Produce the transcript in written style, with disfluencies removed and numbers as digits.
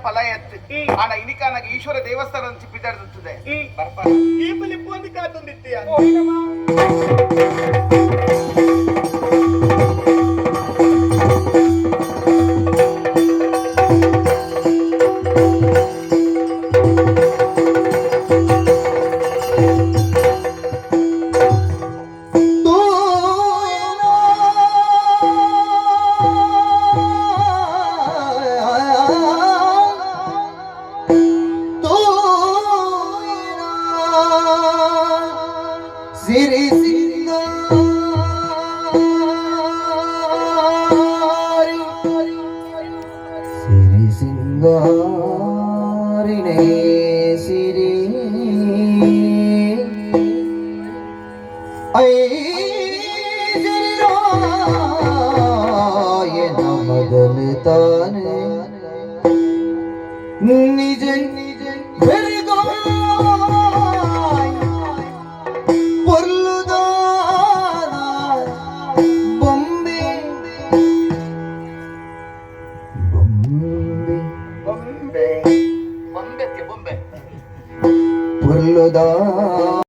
ಪಲಾಯತ್ತು ಆನ ಇನಿಕಾನಾಗ ಈಶ್ವರ ದೇವಸ್ಥಾನ ಬಿದ್ದಾಡ್ತದೆ ಈ ಬಲಿ ಪೋಂದಿ ಕಾತೊಂದಿತ್ತೀಯ ಸಿರಿ ಸಿಂಗಾರಿನೇ ಸಿರಿ ಐನ ಮೊದಲು ತಾನೆ ನಿಜ ನಿಜ ಬೊಂಬೆ ಪುಲ್ಲುದಾ